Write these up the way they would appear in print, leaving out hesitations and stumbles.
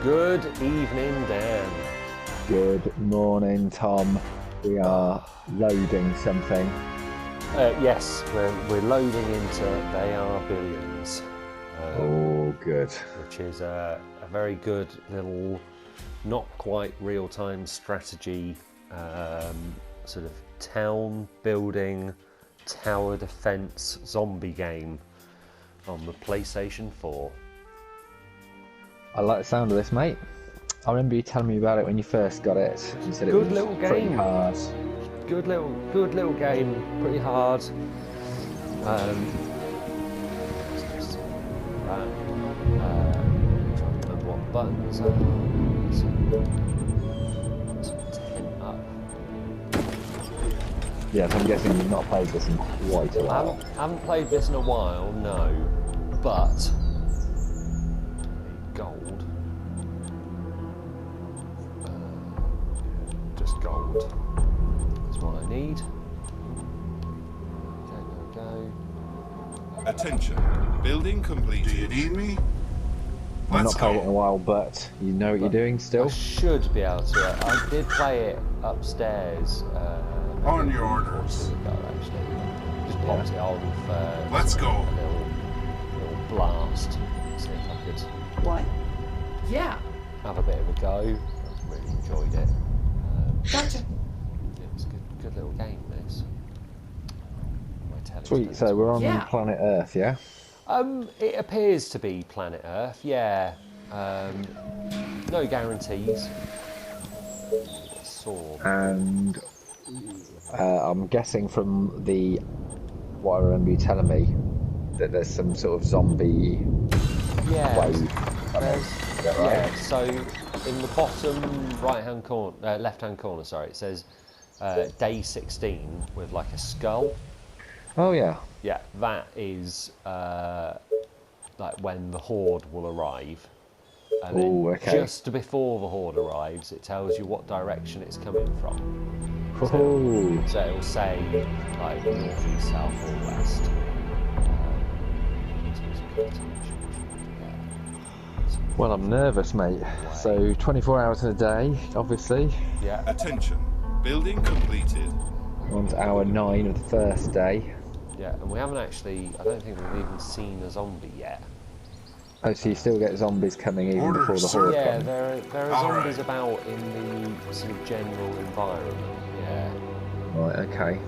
Good evening, Dan. Good morning, Tom. We are loading something. Yes, we're loading into They Are Billions. Oh, good. Which is a very good little, not quite real-time strategy, sort of town building, tower defense zombie game on the PlayStation 4. I like the sound of this, mate. I remember you telling me about it when you first got it. You said it Good was little pretty game. hard. Good little game. Pretty hard. Trying to remember what buttons are. Tent up. Yeah, so I'm guessing you've not played this in quite a while. I haven't played this in a while, no. But gold. Just gold. That's what I need. Go. Attention, building completed. Do you need me? I've not played it in a while, but you know what you're doing still? I should be able to. I did play it upstairs. On your orders. Actually, just popped it on for. Let's go. A little blast. See if I could. What? Yeah. Have a bit of a go. I really enjoyed it. Gotcha. It was a good little game. This. Sweet. So we're on planet Earth, yeah? It appears to be planet Earth. Yeah. No guarantees. Sword. And I'm guessing from what I remember you telling me that there's some sort of zombie wave. Yeah, so in the bottom right-hand corner, left-hand corner, sorry, it says day 16 with like a skull. Oh yeah. Yeah, that is like when the horde will arrive. And then just before the horde arrives, it tells you what direction it's coming from. So it will say like north, east, south, or west. Well, I'm nervous, mate. So 24 hours in a day, obviously. Yeah. Attention, building completed. On to hour 9 of the first day. Yeah, and we haven't actually, I don't think we've even seen a zombie yet. Oh, so you still get zombies coming even before the horde Yeah, comes? there are zombies about in the sort of general environment, yeah. Right, okay.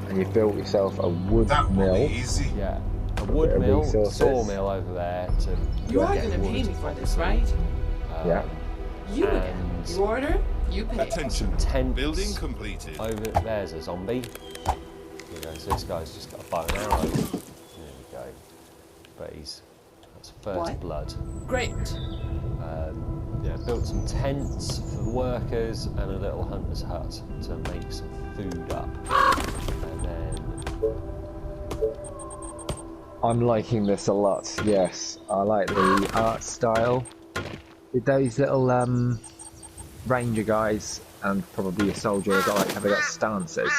And you've built yourself a wood mill. Easy. Yeah, a wood mill, sawmill over there to You are going to pay me for this, right? Yeah. You again. You order, you pay. Attention, tents building completed. over there's a zombie. There you go, so this guy's just got a bow and arrow. There we go. But that's first blood. Great. Yeah, built some tents for the workers and a little hunter's hut to make some food up. And then I'm liking this a lot, yes. I like the art style. Did those little ranger guys and probably a soldier have they got stances?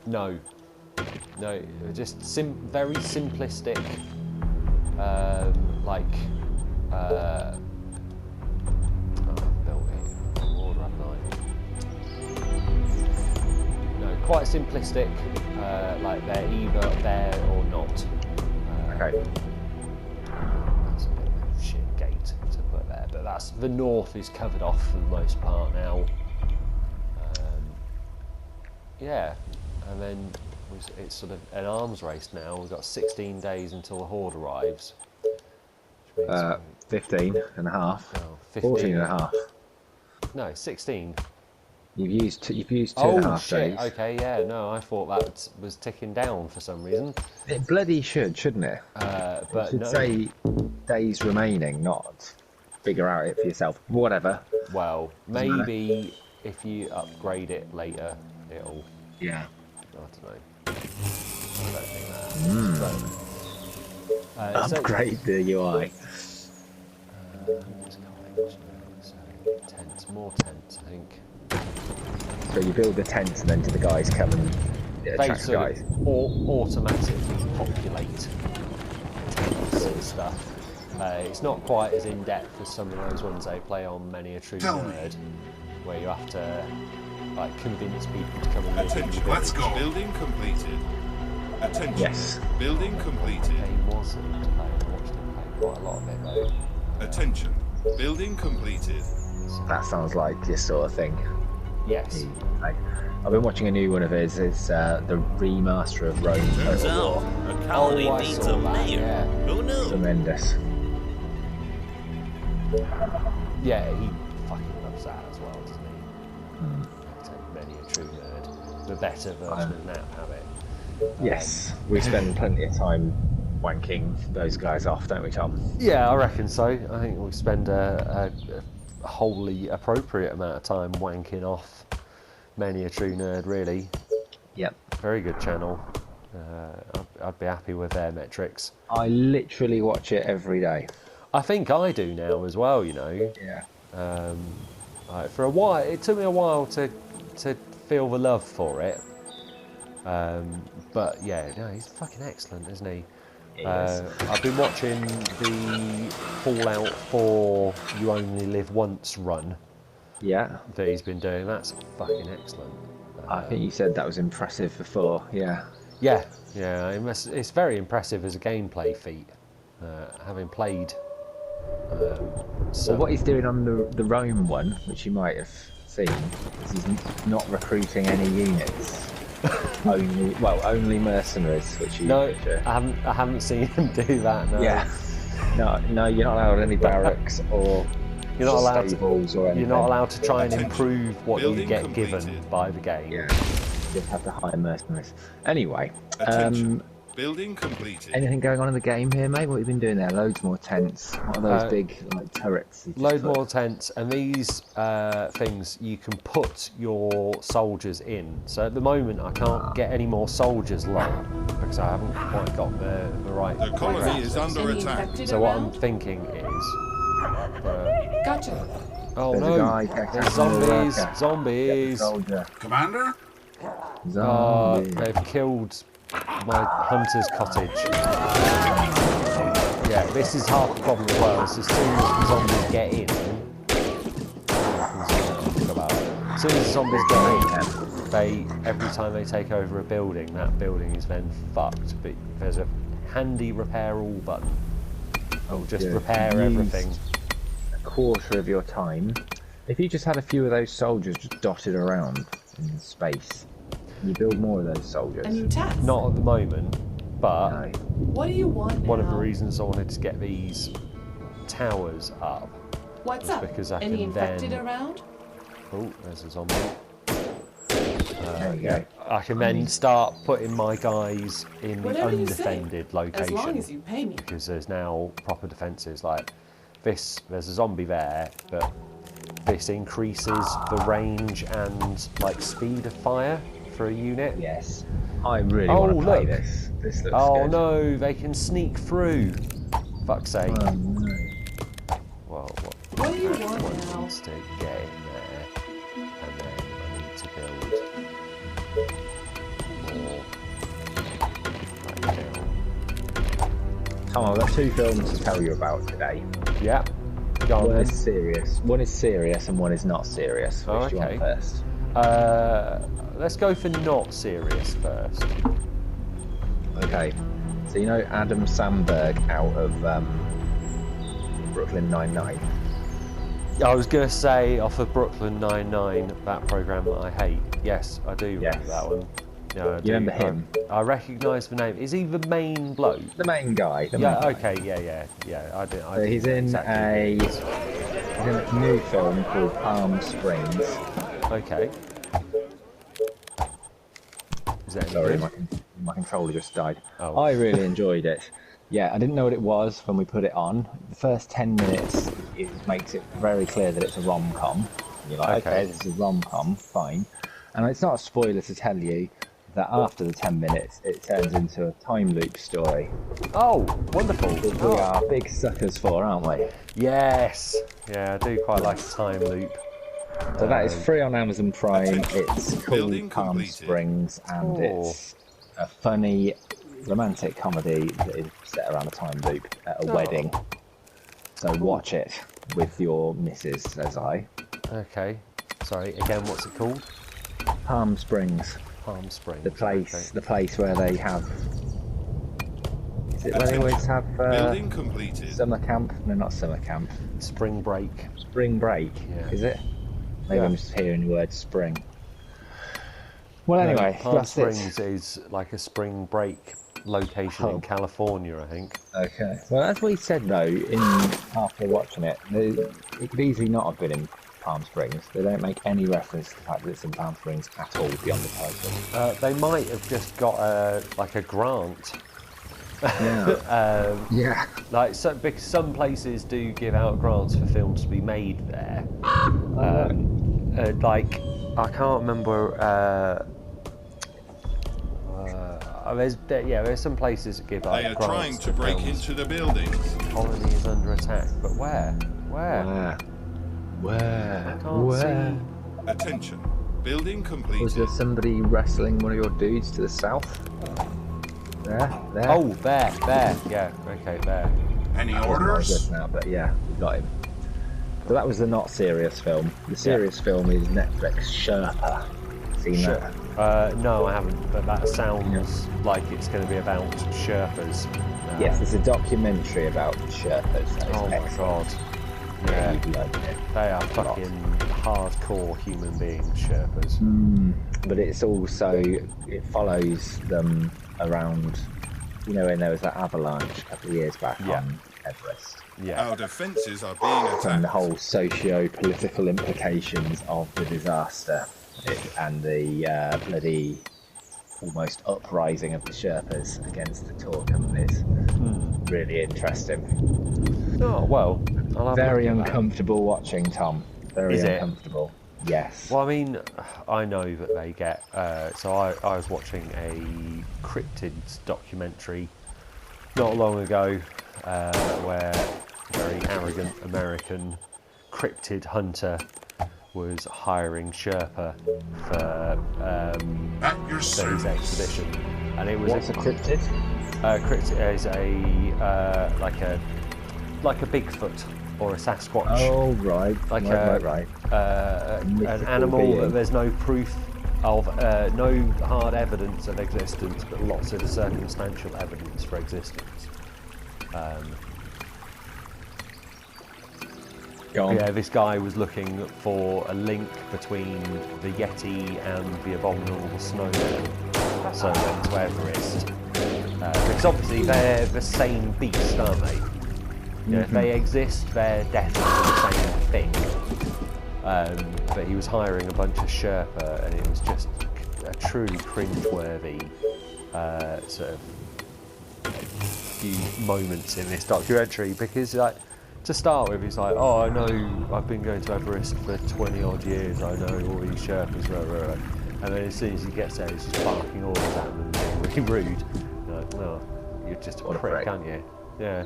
No, just very simplistic, built it. Order, haven't I? No, quite simplistic. Like they're either there or not. Okay. That's a bit of a shit gate to put there, but that's the north is covered off for the most part now. Yeah, and then it's sort of an arms race now. We've got 16 days until the horde arrives. 15 and a half. Oh, 15. 14 and a half. No, 16. You've used two and a half shit. days. Okay, yeah, no, I thought that was ticking down for some reason. It bloody shouldn't it? But it should no. say days remaining, not figure out it for yourself. Whatever. Well, maybe if you upgrade it later, it'll. Yeah. I don't know. I don't think that. Upgrade the UI. Tents, more tents, I think. So you build the tents and then do the guys come and attract the guys? Automatically populate tents and stuff. It's not quite as in-depth as some of those ones they play on Many a True Nerd, where you have to like convince people to come and live in your Attention, let's village. go. Building completed. Attention. Yes. Building completed. Game wasn't playing. I watched him play quite a lot of it though. Attention. Building completed. That sounds like your sort of thing. Yes. Like, I've been watching a new one of his. It's the remaster of Rome Turns Total out, War. a colony I needs saw a that, mayor. yeah. Who knew? Tremendous. Yeah, he fucking loves that as well, doesn't he? Take Many a True Nerd, the better version of Nap Habit. Yes, we spend plenty of time wanking those guys off, don't we, Tom? Yeah, I reckon so. I think we spend a wholly appropriate amount of time wanking off Many a True Nerd, really. Yep. Very good channel. I'd be happy with their metrics. I literally watch it every day. I think I do now as well, you know. Yeah. Like for a while, it took me a while to feel the love for it. But yeah, no, he's fucking excellent, isn't he? I've been watching the Fallout 4 You Only Live Once run Yeah. that he's been doing. That's fucking excellent. I think you said that was impressive before. Yeah. Yeah, it's very impressive as a gameplay feat, having played. So what he's doing on the Rome one, which you might have seen, is he's not recruiting any units. only mercenaries, which you No, I haven't seen him do that. No. Yeah. No, you're not allowed any barracks or You're not allowed stables or anything. You're not allowed to try and Attention. improve what you Building get completed. given by the game. Yeah. You just have to hire mercenaries. Anyway, Attention. Building completed. anything going on in the game here, mate? What have you been doing there? Loads more tents. What are those big like turrets? you just Load put? more tents, and these things you can put your soldiers in. So at the moment, I can't get any more soldiers low because I haven't quite got the right. The colony is under Any attack. infected So what I'm around? thinking is, Gotcha. oh There's a no, guy there's attacking the zombies, worker. Get the zombies. soldier. Commander? Zombie. They've killed my hunter's cottage. Yeah, this is half the problem as well. So as soon as the zombies get in, as soon as the zombies get in, every time they take over a building, that building is then fucked. But there's a handy repair all button. Oh, just Yeah. repair Use everything. A quarter of your time. If you just had a few of those soldiers just dotted around in space, you build more of those soldiers. A new task. Not at the moment, but No. What do you want now? one of the reasons I wanted to get these towers up. What's was up? because I Any can infected then- around? Oh, there's a zombie. There you go. I can then start putting my guys in the Whatever you say, undefended location As long as you pay me. because there's now proper defences. Like this, there's a zombie there, but this increases the range and like speed of fire for a unit. Yes. I really Oh, want to play look. this. This looks Oh good. no, they can sneak through. Fuck's sake. Oh, no. Well, What do you want what now? needs to get in there, and then I need to build more. Right down. Tom, I've got two films to tell you about today. Yeah. Go on One then. is serious. One is serious and one is not serious. Which Oh, do you want okay. first? Let's go for not serious first. Okay. So you know Adam Sandberg out of Brooklyn Nine-Nine? I was going to say off of Brooklyn Nine-Nine, that programme that I hate. Yes, I do remember Yes. that one. Yeah, I do. remember him? I recognise the name. Is he the main bloke? The main guy. The Yeah. main guy. Okay. Yeah. I didn't. So he's in exactly. he's in a new film called Palm Springs. Okay. Is that any Sorry, good? my controller just died. Oh. I really enjoyed it. Yeah, I didn't know what it was when we put it on. The first 10 minutes, it makes it very clear that it's a rom-com. You're like, okay, this is a rom-com, fine. And it's not a spoiler to tell you that after the 10 minutes, it turns into a time loop story. Oh, wonderful. Which we are big suckers for, aren't we? Yes. Yeah, I do quite like a time loop. So that is free on Amazon Prime. It's Building called Palm completed. Springs, and Oh. it's a funny romantic comedy that is set around a time loop at a wedding. So watch it with your missus, says I. Okay. Sorry. Again, what's it called? Palm Springs. Palm Springs. The place, Okay. the place where they have. Is it where they always have Building completed. summer camp? No, not summer camp. Spring break. Spring break. Yeah. Is it? Maybe Yeah. I'm just hearing the word spring. Well, anyway, Palm that's Springs it. is like a spring break location in Hub. California, I think. Okay. Well, as we said though, after watching it, it could easily not have been in Palm Springs. They don't make any reference to the fact that it's in Palm Springs at all beyond the title. They might have just got a grant. Yeah. Yeah. Like because some places do give out grants for films to be made there. Like I can't remember. There's some places that give out They are grants trying to for break films. into the buildings. Colony is under attack, but where? Where? I can't see. Attention. Building Was completed. there somebody wrestling one of your dudes to the south? There. Oh, there. Yeah, okay, there. Any Not orders? good now, but yeah, we got him. So that was the not serious film. The serious film is Netflix Sherpa. Seen that? No, I haven't, but that sounds like it's going to be about Sherpas. Yes, it's a documentary about Sherpas. And Oh it's my excellent. god. Yeah, you'd like it. they are A lot. fucking hardcore human beings, Sherpas. But it's also, it follows them around, you know, when there was that avalanche a couple of years back on Everest. Yeah. Our defences are being And the attacked. whole socio-political implications of the disaster and the bloody almost uprising of the Sherpas against the tour companies. Really interesting. Oh, well, I'll have Very a look at that. uncomfortable watching, Tom. Very Is it? uncomfortable. Yes. Well, I mean, I know that they get. So I was watching a cryptids documentary not long ago, where a very arrogant American cryptid hunter was hiring Sherpa for At your his service. expedition, and it was What's a cryptid? cryptid is like a Bigfoot or a Sasquatch. Oh, right. Like right. an Mythical animal being. that there's no proof of, no hard evidence of existence, but lots of circumstantial evidence for existence. Go on. Yeah, this guy was looking for a link between the Yeti and the abominable snowman, so went to Everest. Because obviously they're the same beast, aren't they? You know, if they exist, they're definitely the same thing. But he was hiring a bunch of Sherpa, and it was just a truly cringe-worthy sort of few moments in this documentary, because like, to start with, he's like, oh, I know, I've been going to Everest for 20 odd years, I know all these Sherpas, blah, blah, blah. And then as soon as he gets there, he's just barking orders at them and being really rude. You're like, well, you're just a What a prick, prick. aren't you? Yeah.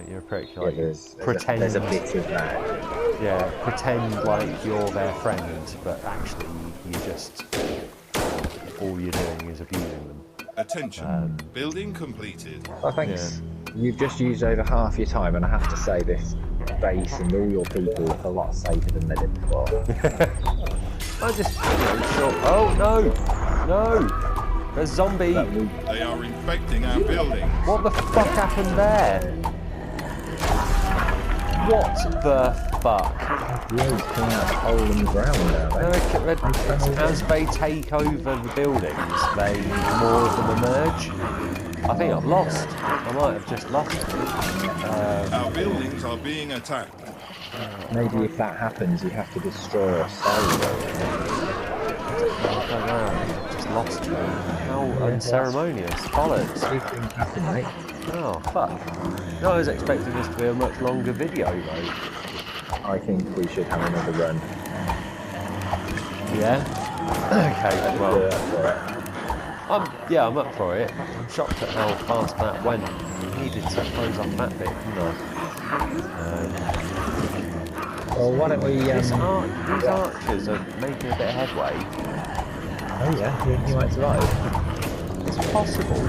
You're a prick. Yeah, Like, pretend. there's a bit of that. Yeah, pretend like you're their friend, but actually you just, all you're doing is abusing them. Attention. Building completed. Oh, thanks. You've just used over half your time, and I have to say this base and all your people look a lot safer than they did before. I just, sure. Oh, no! There's a zombie! They are infecting our buildings. What the fuck happened there? What the fuck? Roads coming out of a hole in the ground now. As they take over the buildings, more of them emerge. I think I've lost. I might have just lost. Our buildings are being attacked. Maybe if that happens, you have to destroy a cell. I don't know. I've just lost. How unceremonious. Bollocks. These things happen, mate. Oh, fuck. No, I was expecting this to be a much longer video, though. I think we should have another run. Yeah? Okay, well, Yeah, I'm up for it. I'm shocked at how fast that went. I needed to close off that bit, didn't I? well, why don't we... These archers are making a bit of headway. Oh yeah, you think you might survive? It's possible.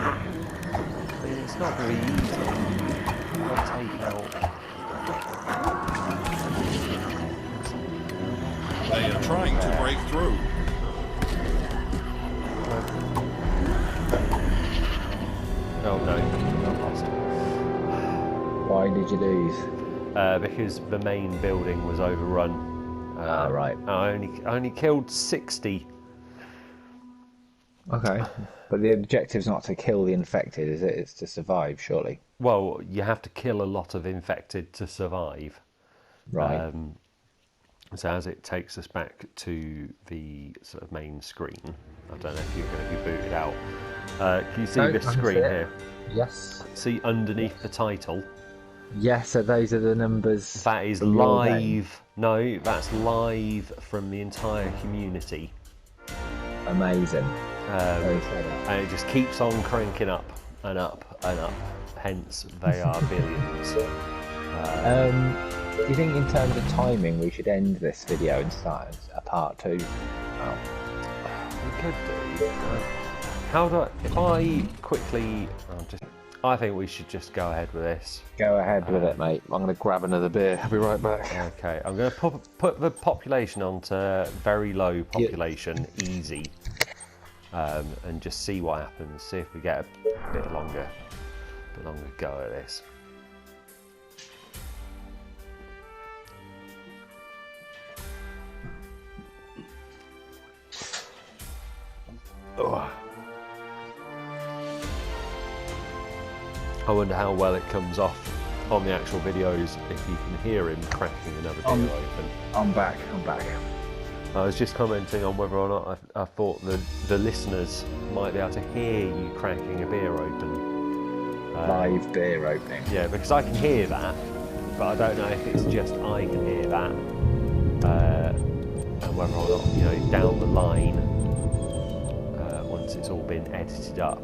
I mean, it's not going to be easy. I'll take out. They are trying to break through. Oh no, I lost. Why did you lose? Because the main building was overrun. Right. I only killed 60. Okay. But the objective's not to kill the infected, is it? It's to survive, surely. Well, you have to kill a lot of infected to survive. Right. So as it takes us back to the sort of main screen, I don't know if you're going to be booted out. Can you see this screen here? Yes. See underneath the title? Yes, so those are the numbers. That is from your game. live. No, that's live from the entire community. Amazing. And it just keeps on cranking up and up and up. Hence, they are billions. Do you think in terms of timing we should end this video and start a part 2? Oh. We could do. How do I, if I quickly, I think we should just go ahead with this. Go ahead with it, mate. I'm going to grab another beer. I'll be right back. Okay, I'm going to put the population onto very low population, easy, and just see what happens. See if we get a bit longer go at this. Ugh. I wonder how well it comes off on the actual videos if you can hear him cracking another beer open. I'm back. I was just commenting on whether or not I thought the listeners might be able to hear you cracking a beer open. Live beer opening. Yeah, because I can hear that, but I don't know if it's just I can hear that, and whether or not, you know, down the line, once it's all been edited up,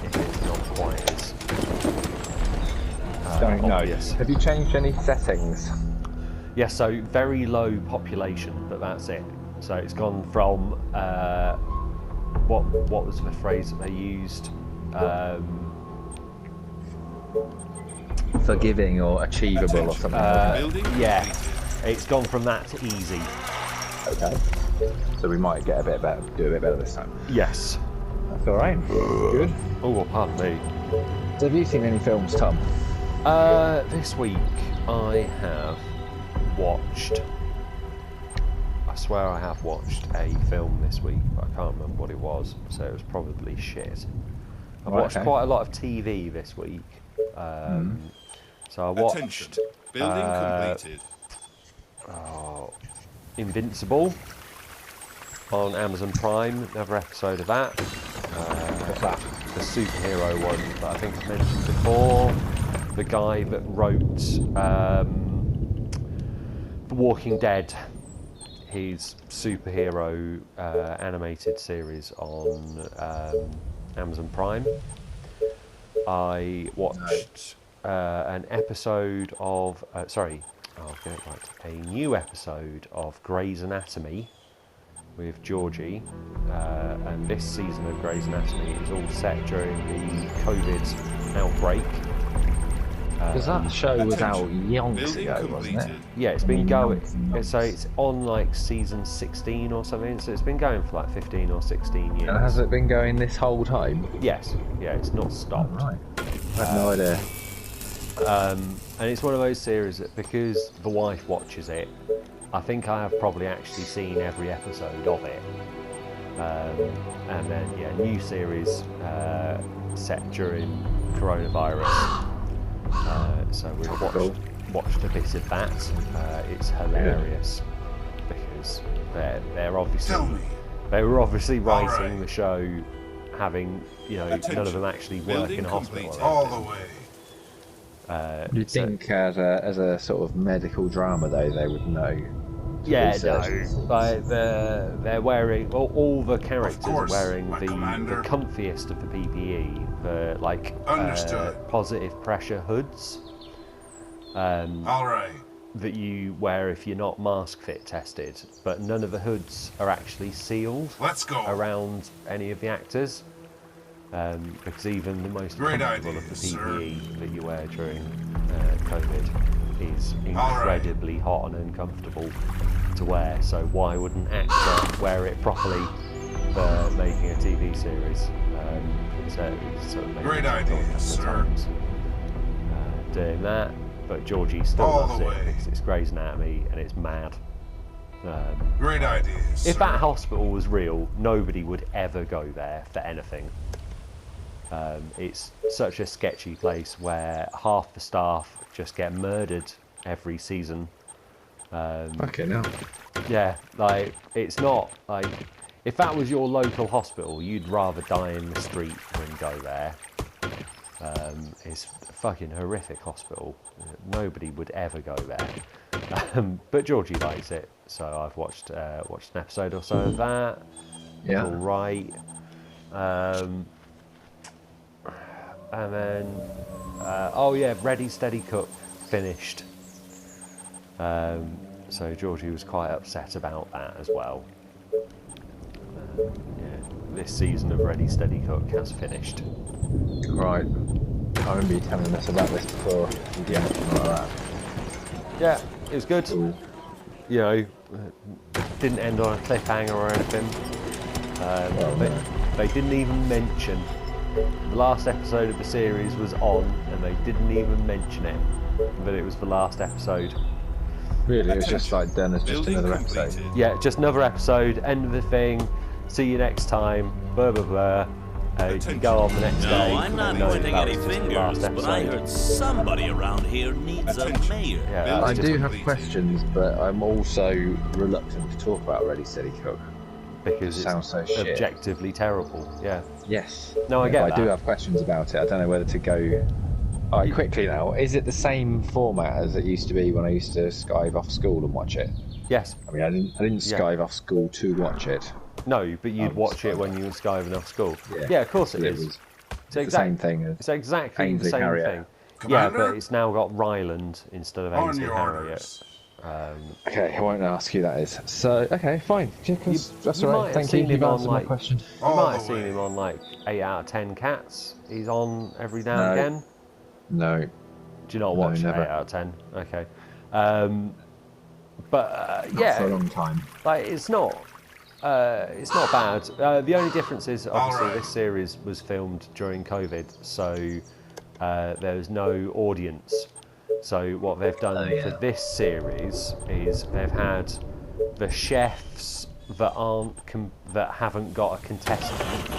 if it's not quite as obvious. Have you changed any settings? Yes, so very low population, but that's it. So it's gone from what was the phrase that they used? Forgiving or achievable or something. Yeah, it's gone from that to easy. Okay. So we might get do a bit better this time. Yes. That's all right. Good. Oh, pardon me. So have you seen any films, Tom? This week I have watched. I swear I have watched a film this week, but I can't remember what it was, so it was probably shit. I've watched quite a lot of TV this week. So I watched. Attention. Building completed. Invincible on Amazon Prime. Another episode of that. What's that? The superhero one that I think I've mentioned before. The guy that wrote The Walking Dead, his superhero animated series on Amazon Prime. I watched an episode of, I'll get it right, a new episode of Grey's Anatomy with Georgie, and this season of Grey's Anatomy is all set during the COVID outbreak. Because that show was out yonks ago, wasn't it? Yeah, it's been going, so it's on like season 16 or something, so it's been going for like 15 or 16 years. And has it been going this whole time? Yes, yeah, it's not stopped. Right. I had no idea. And it's one of those series that, because the wife watches it, I think I have probably actually seen every episode of it. And then, yeah, new series set during coronavirus. So we've watched a bit of that. It's hilarious because they were obviously writing the show, having, you know, none of them actually work in a hospital. All the way. You'd think as a sort of medical drama though they would know. Yeah, no. Like they're wearing all the characters are wearing the comfiest of the PPE, the like positive pressure hoods. All right. That you wear if you're not mask fit tested, but none of the hoods are actually sealed. Let's go Around any of the actors. Because even the most Great comfortable of the idea, PPE that you wear during COVID is incredibly hot and uncomfortable to wear. So why would an actor wear it properly for making a TV series? So it sort of made Great me chuckle a idea, couple of sir. times doing that. But Georgie still All loves the it way. because it's Grey's Anatomy and it's mad. Great idea, If sir. that hospital was real, nobody would ever go there for anything. It's such a sketchy place where half the staff just get murdered every season. Okay, now. Yeah, like, it's not, like, if that was your local hospital, you'd rather die in the street than go there. It's a fucking horrific hospital. Nobody would ever go there. But Georgie likes it, so I've watched an episode or so of that. Yeah. All right. And then, oh yeah, Ready Steady Cook finished. So Georgie was quite upset about that as well. Yeah, this season of Ready Steady Cook has finished. Right. I remember you telling us about this before. Yeah. Like that. Yeah, it was good. Cool. You know, didn't end on a cliffhanger or anything. They didn't even mention. The last episode of the series was on, and they didn't even mention it. But it was the last episode. Really, it was just like done as just Building another completed. episode. Yeah, just another episode, end of the thing, see you next time, blah blah blah. You go on the next day. No, I'm not and know pointing that any was just the fingers, last but I episode. heard somebody around here needs a Attention. mayor. Yeah, Building that's I just do have completed. questions, but I'm also reluctant to talk about Ready Steady Cook. because it's sounds so shit. objectively terrible. Yeah. Yes. No, I get I do that. have questions about it. I don't know whether to go. All right, quickly now. Is it the same format as it used to be when I used to skive off school and watch it? Yes. I mean, I didn't Yeah. skive off school to watch it. No, but you'd watch it when you were skiving off school. Yeah, of course it is. Was It's the same thing as It's exactly Ainsley the same Harriet. thing. Commander? Yeah, but it's now got Ryland instead of On Ainsley your Harriet. orders. Okay, I won't ask who that is. So, okay, fine. That's you all might right. have Thank you. seen him You've on, answered my like- question. You All might have the seen way. him on like 8 out of 10 Cats. He's on every now and No. again. No. Do you not No, watch never. 8 out of 10? Okay. But Not yeah, for a long time. like it's not bad. The only difference is obviously Alright. this series was filmed during COVID, so there was no audience. So what they've done for this series is they've had the chefs that haven't got a contestant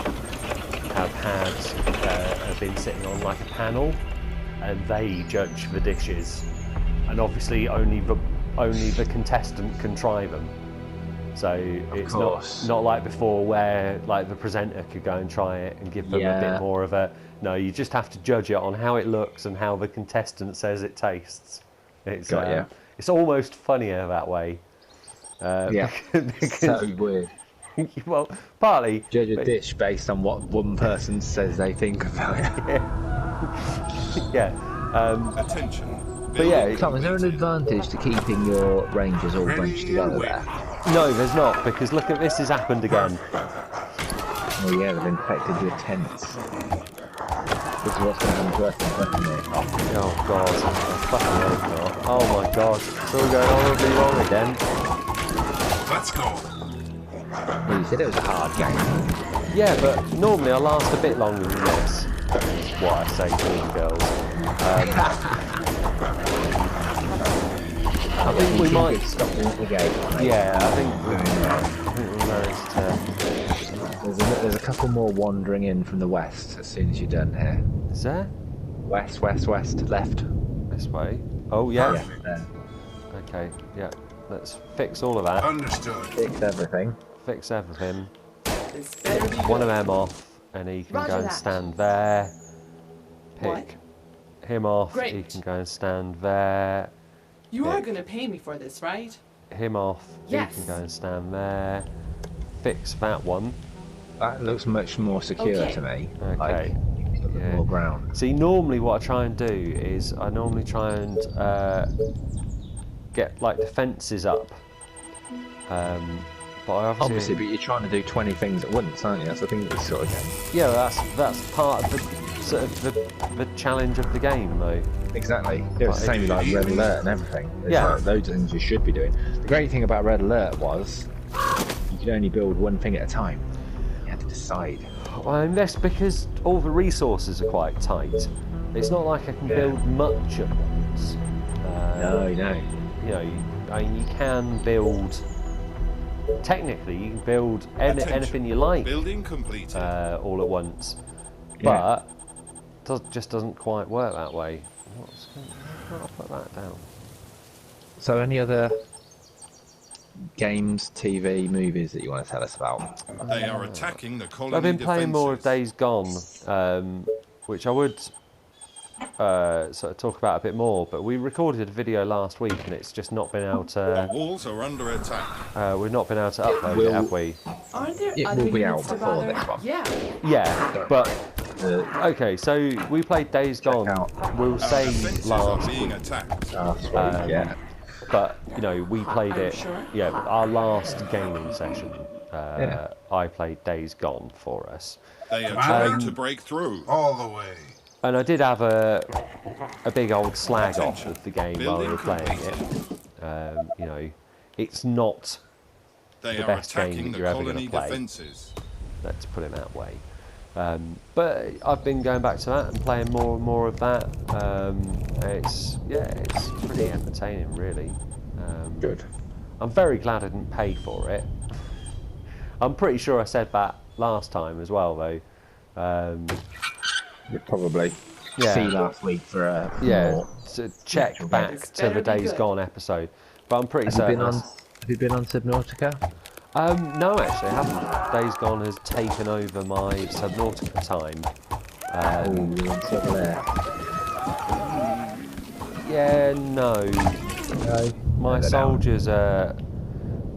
have been sitting on like a panel, and they judge the dishes, and obviously only the contestant can try them. So it's course. not like before where like the presenter could go and try it and give them a Yeah. bit more of a no. You just have to judge it on how it looks and how the contestant says it tastes. It's Got ya. it's almost funnier that way. Yeah. because, So weird. well, partly Judge a but- dish based on what one person says they think about it. yeah. Attention. But yeah, Building Tom, is there an completed. advantage to keeping your rangers all bunched together there? No, there's not, because look at this has happened again. Oh yeah, they've infected your tents. This is what's going to happen to us in Bethany. Oh god, I fucking hope not. Oh my god, it's all going horribly wrong again. Let's go. Well, you said it was a hard game. Yeah, but normally I last a bit longer than this. Is what I say to all the girls. I think we might. Stop the game. Yeah, I think we managed to. There's a couple more wandering in from the west as soon as you're done here. Is there? West, left. This way. Oh yeah. Perfect. There. Okay. Yeah. Let's fix all of that. Understood. Fix everything. Fix everything. This better be One of good. them off, and he can Roger go and that. stand there. What? Pick him off. He Great. can go and stand there. You are Pick gonna pay me for this, right? him off. Yes. He can go and stand there. Fix that one. That looks much more secure Okay. to me. Okay. Like, a bit Yeah. more ground. See, normally what I try and do is I normally try and get like the fences up but I Obviously, but you're trying to do 20 things at once, aren't you? That's the thing with this sort of game. Yeah, that's part of the sort of the challenge of the game, though. Exactly. Yeah, it's the same with like Red Alert and everything. There's Yeah. like loads of things you should be doing. The great thing about Red Alert was you could only build one thing at a time. You had to decide. Well, and that's because all the resources are quite tight. It's not like I can build much at once. No. You know, you can build. Technically, you can build anything you like Building completed. all at once, Yeah. but just doesn't quite work that way. I'll put that down. So, any other games, TV, movies that you want to tell us about? They are attacking the colony I've been playing more of defences. Days Gone, which I would sort of talk about a bit more. But we recorded a video last week, and it's just not been able to. Walls are under attack. We've not been able to upload it, have we? Aren't there It other will be units out to before bother? this one. Yeah. Yeah, but Uh, okay. So we played Days Gone. out. We'll Our say defences are last being week, attacked. last week, yeah. but you know we played Are you it. sure? Yeah, our last gaming session. Yeah. I played Days Gone for us. They are trying to break through. All the way. And I did have a big old slag off of the game while we Building were playing completed. it. You know, it's not They the are best game attacking that the you're ever going colony to play. defences. Let's put it that way. But I've been going back to that and playing more and more of that. It's pretty entertaining, really. Good. I'm very glad I didn't pay for it. I'm pretty sure I said that last time as well, though. You'd probably Yeah. see last week for Yeah, more. to check back It's to the better be Days good. Gone episode. But I'm pretty Have you certain. been on Subnautica? No, actually, I haven't. Days Gone has taken over my Subnautica time. Oh, you're on Sub there. Yeah, no. No. My No, they're soldiers are.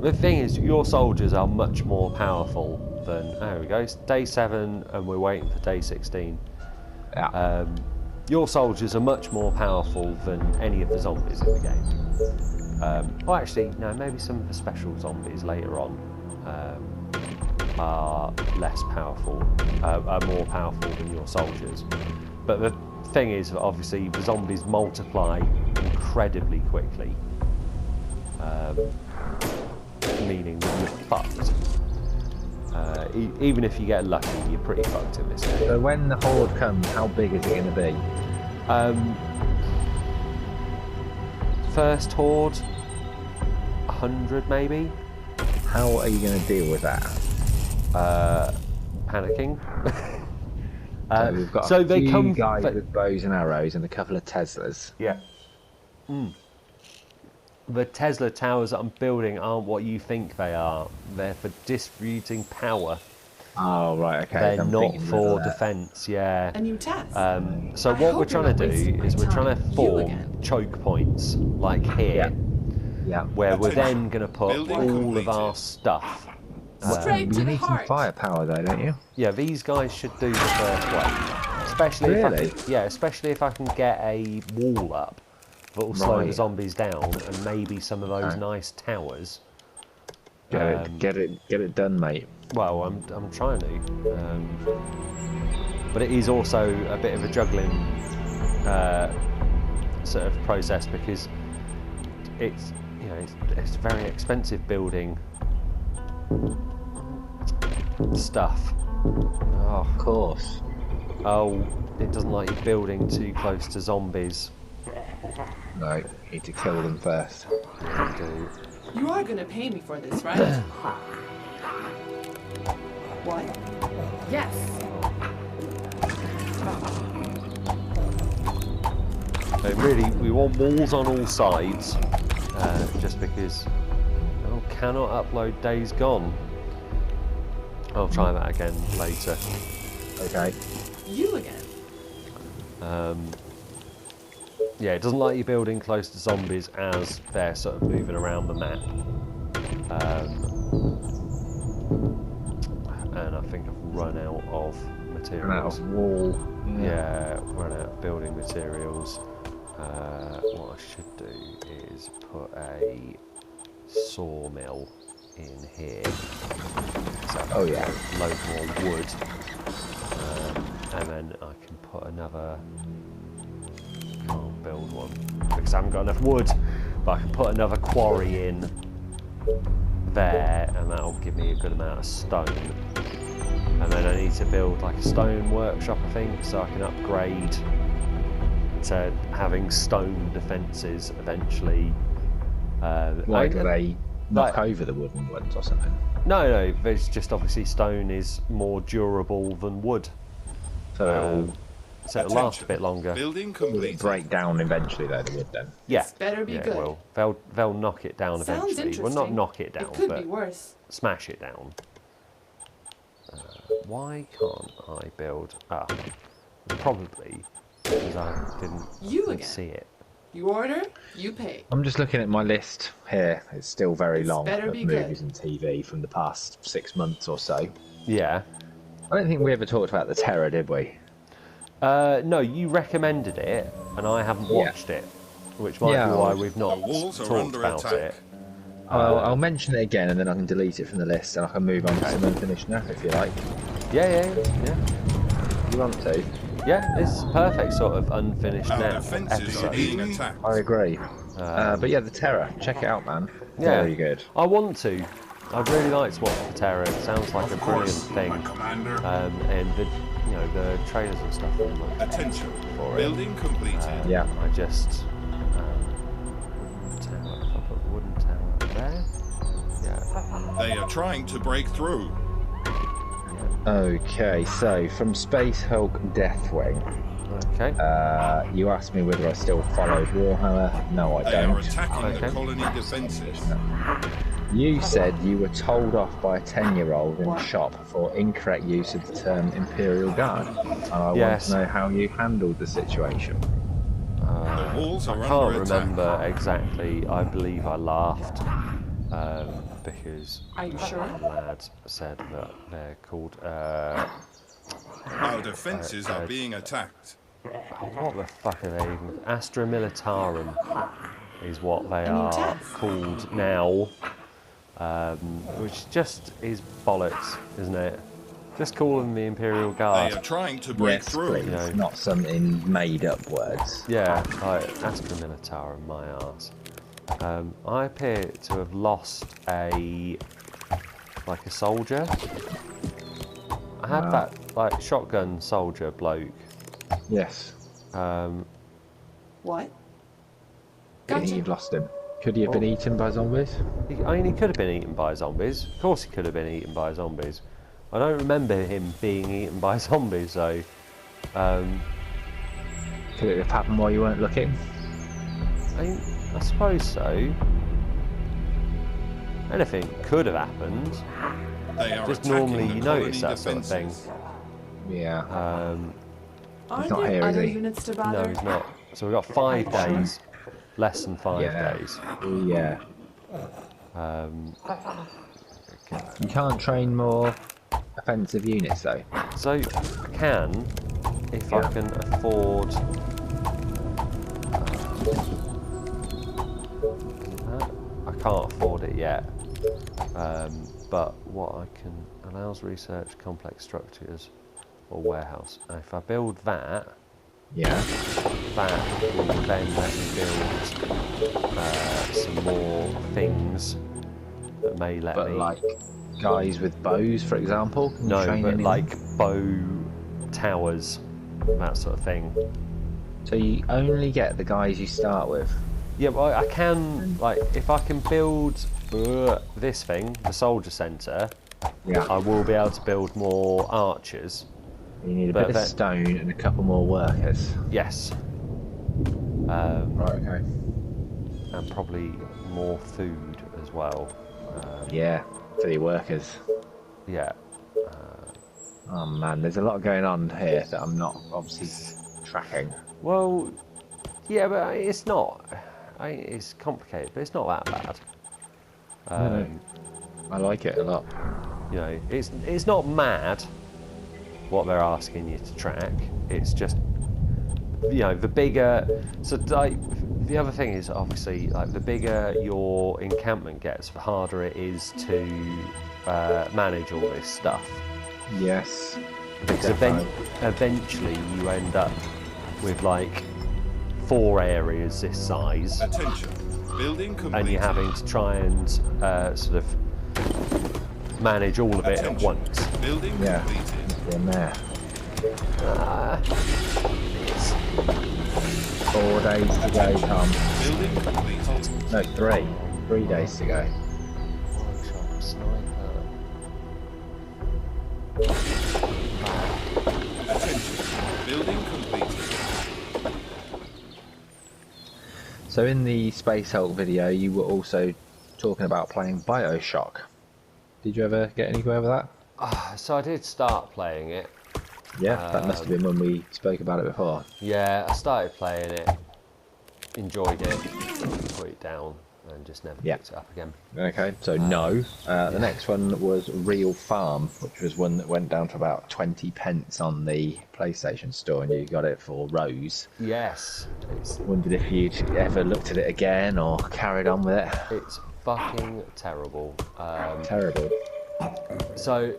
The thing is, your soldiers are much more powerful than. There we go. It's day 7, and we're waiting for day 16. Yeah. Your soldiers are much more powerful than any of the zombies in the game. Well, actually, no, maybe some of the special zombies later on are less powerful, are more powerful than your soldiers. But the thing is, obviously, the zombies multiply incredibly quickly, meaning that you're fucked. Even if you get lucky, you're pretty fucked in this game. So when the horde comes, how big is it going to be? First horde, 100 maybe. How are you going to deal with that? Panicking. So we've got so a they few come. guys with bows and arrows and a couple of Teslas. Yeah. The Tesla towers that I'm building aren't what you think they are. They're for distributing power. Oh, right, okay. They're I'm not thinking for Red Alert. defence. Yeah. A new test. So I what we're hope you're trying to not wasting do my is we're trying time. to You form again. choke points like here, Yeah. where we're Attention. then going to put Building all of our completed. stuff. Straight to You the need some heart. firepower, though, don't you? Yeah, these guys should do the first wave, especially if I Really? can, especially if I can get a wall up that will slow the Right. zombies down, and maybe some of those Okay. nice towers. Get it done, mate. Well, I'm trying to, but it is also a bit of a juggling sort of process because it's it's very expensive building stuff. Oh, Of course. it doesn't like you building too close to zombies. No, you need to kill them first. Do. You are going to pay me for this, right? What? Yes. So really, we want walls on all sides, just because I cannot upload Days Gone. I'll try that again later. Okay. You again. Yeah, it doesn't like you building close to zombies as they're sort of moving around the map. And I think I've run out of materials. Run out of wall. Yeah, run out of building materials. What I should do is put a sawmill in here. Oh yeah. Load more wood. And then I can put another... Can't build one because I haven't got enough wood. But I can put another quarry in there, and that'll give me a good amount of stone. And then I need to build like a stone workshop, I think, so I can upgrade to having stone defences eventually. Why do they knock over the wooden ones or something? No, it's just obviously stone is more durable than wood. So it'll last a bit longer. Building it'll complete. break down eventually, though, the wood then. Yeah. Better be Yeah, good. it will. They'll knock it down Sounds eventually. Well, not interesting. knock it down, It could but be worse. smash it down. Why can't I build? Probably because I didn't see it. You order, you pay. I'm just looking at my list here. It's still very long better of be movies good. and TV from the past 6 months or so. Yeah. I don't think we ever talked about The Terror, did we? No, you recommended it, and I haven't watched it, which might be why we've not The walls are talked under about attack. it. I'll mention it again, and then I can delete it from the list, and I can move on to some unfinished stuff if you like. Yeah. You want to? Yeah, it's perfect sort of unfinished Our now defences are episode. being attacked. I agree. But yeah, The Terror. Check it out, man. Yeah. Very good. I want to. I'd really like to watch The Terror. It sounds like a brilliant thing. And the trailers and stuff look Attention. for it. Building completed. Yeah. I just wooden tower. If I put wooden tower there, yeah. They are trying to break through. Okay, so from Space Hulk Deathwing, Okay. you asked me whether I still followed Warhammer. No, I They are don't. attacking the Okay. colony defences. You said you were told off by a 10-year-old in a shop for incorrect use of the term Imperial Guard. And I want Yes. to know how you handled the situation. The walls are I under can't attack. remember exactly. I believe I laughed because Are you sure? the lad said that they're called. Our defences are being attacked. What the fuck are they even? Astra Militarum is what they A new are test. called now, which just is bollocks, isn't it? Just call them the Imperial They Guard. are trying to break Yes, through. please. know. Not something made up words. Yeah, like Astra Militarum, my arse. I appear to have lost a soldier. I had that shotgun soldier bloke. Yes. What? I think Gotcha. you've lost him. Could he have been eaten by zombies? He could have been eaten by zombies. Of course, he could have been eaten by zombies. I don't remember him being eaten by zombies, so. Could it have happened while you weren't looking? I suppose so. Anything could have happened. They are Just attacking normally the you colony notice that sort of thing. defences. Yeah. Are not there here, is other he? units to No, bother? he's not. So we've got 5 days. Less than 5 Yeah. days. Yeah. Okay. You can't train more offensive units though. So I can, if I can afford. I can't afford it yet. But what I can allows research complex structures or warehouse. And if I build that, Yeah. that will then let me build some more things that may let But me. like guys with bows, for example. Can you No, train but anyone? like bow towers, that sort of thing. So you only get the guys you start with. Yeah, but I can, like, if I can build this thing, the soldier centre, Yeah. I will be able to build more archers. You need a But bit of then- stone and a couple more workers. Yes. Right. Okay. And probably more food as well. Yeah. For the workers. Yeah. Oh man, there's a lot going on here that I'm not obviously tracking. Well, yeah, but it's not. It's complicated, but it's not that bad. I like it a lot. You know, it's not mad what they're asking you to track. It's just the you know, the bigger. So like, the other thing is obviously like the bigger your encampment gets, the harder it is to manage all this stuff. Yes. Because eventually you end up with like 4 areas this size. Attention. Building completed. And you're having to try and sort of manage all of it at once. Building completed. In there. 4 days to go, Tom. Building completed. No, 3. 3 days to go. Workshop sniper. Attention. Building completed. So in the Space Hulk video, you were also talking about playing BioShock. Did you ever get anywhere with that? So I did start playing it. Yeah, that must have been when we spoke about it before. Yeah, I started playing it, enjoyed it, put it down, and just never picked it up again. Okay, so no. The next one was Real Farm, which was one that went down to about 20 pence on the PlayStation Store, and you got it for Rose. Yes. Wondered if you'd ever looked at it again or carried on with it. It's fucking terrible. Terrible. So,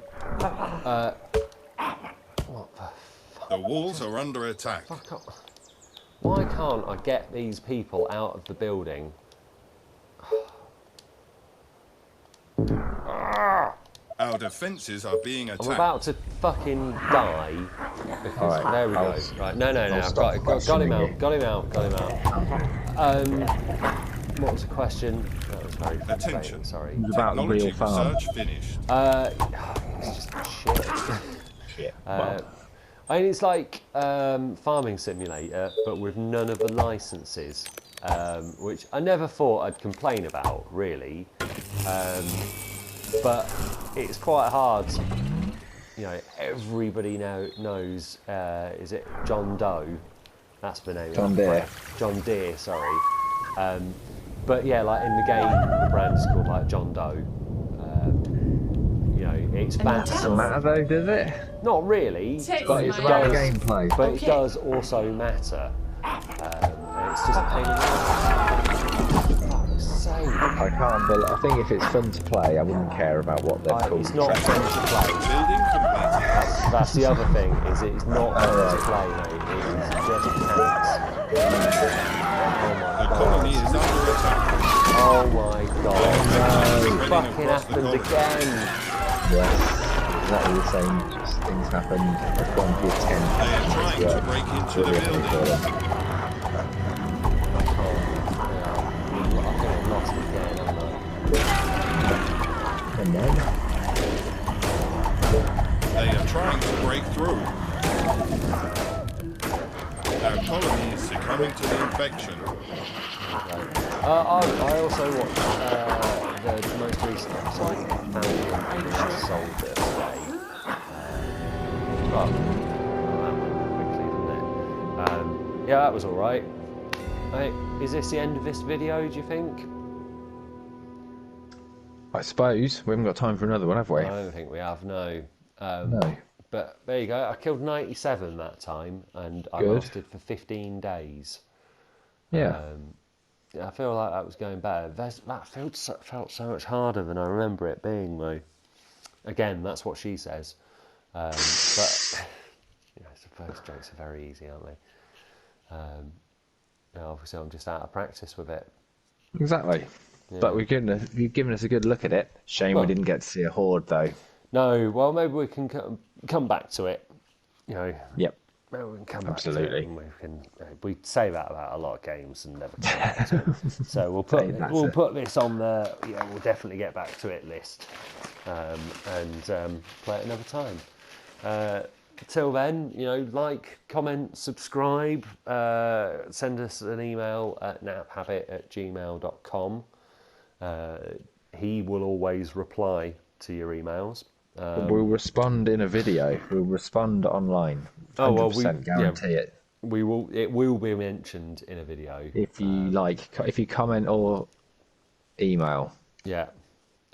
what the fuck? The walls are under attack. Fuck up. Why can't I get these people out of the building? Our defences are being attacked. I'm about to fucking die. Because, there we go. Right, no, I've got him out. Got him out. What was the question? That was very Attention. sorry. It was about Real Farm. Search finished. It's just shit. Shit. I mean, it's like Farming Simulator, but with none of the licenses, which I never thought I'd complain about, really. But it's quite hard. You know, everybody now knows. Is it John Doe? That's the name. John Deere. John Deere. Sorry. But yeah, like in the game, the brand's called like John Doe. You know, it's bad. Doesn't matter though, does it? Not really, but it It's about does. gameplay. But it does also matter. And it's just a pain in the fuck's sake. I can't believe. I think if it's fun to play, I wouldn't care about what they've called. It's not fun to play. Building completed. That's the other thing. Is it's not fun to play, mate. It's just tanks. The colony is under attack. Oh my god! No, fucking happened again. Yes, exactly the same things happened. That's 1 to 10. They are trying to break into the building. I think I've lost again, haven't And then They are trying to break through. Our colony is succumbing to the infection. I also watched the most recent episode of Falcon Soldier today. Well, that went quickly, didn't it? Yeah, that was alright. Is this the end of this video, do you think? I suppose we haven't got time for another one, have we? I don't think we have, no. No. But there you go, I killed 97 that time, and I Good. lasted for 15 days. Yeah. I feel like that was going better. That felt so much harder than I remember it being, though. Again, that's what she says. But you know, I suppose jokes are very easy, aren't they? You know, obviously, I'm just out of practice with it. Exactly. Yeah. But you've given us a good look at it. Shame we didn't get to see a horde, though. No, well, maybe we can come back to it. You know. Yep. Maybe we can come Absolutely. back to it. And we say that about a lot of games and never come back to it. So we'll put this on the we'll definitely get back to it list, and play it another time. Till then, you know, like, comment, subscribe, send us an email at naphabit@gmail.com. He will always reply to your emails. We'll respond in a video. We'll respond online. 100% guarantee it. We will. It will be mentioned in a video. If you if you comment or email. Yeah.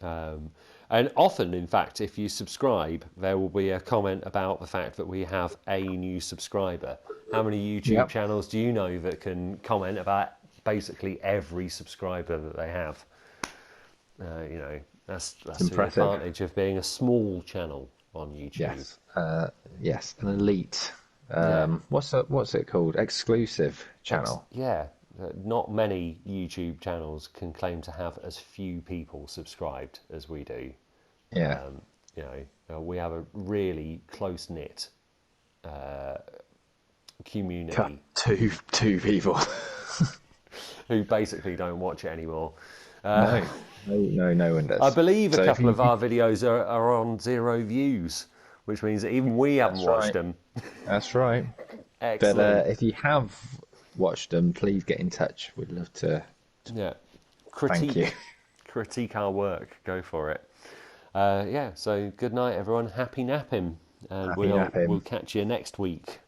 And And often, in fact, if you subscribe, there will be a comment about the fact that we have a new subscriber. How many YouTube channels do you know that can comment about basically every subscriber that they have? You know, that's the advantage of being a small channel on YouTube. Yes, an elite. What's it called? Exclusive channel. Not many YouTube channels can claim to have as few people subscribed as we do. Yeah. You know, we have a really close knit community. Two people who basically don't watch it anymore. No one does. I believe a couple of our videos are on 0 views, which means that even we haven't watched them. That's right. Excellent. But if you have watched them, please get in touch. We'd love to. Yeah. Thank you. Critique our work. Go for it. So good night, everyone. Happy napping. And we'll catch you next week.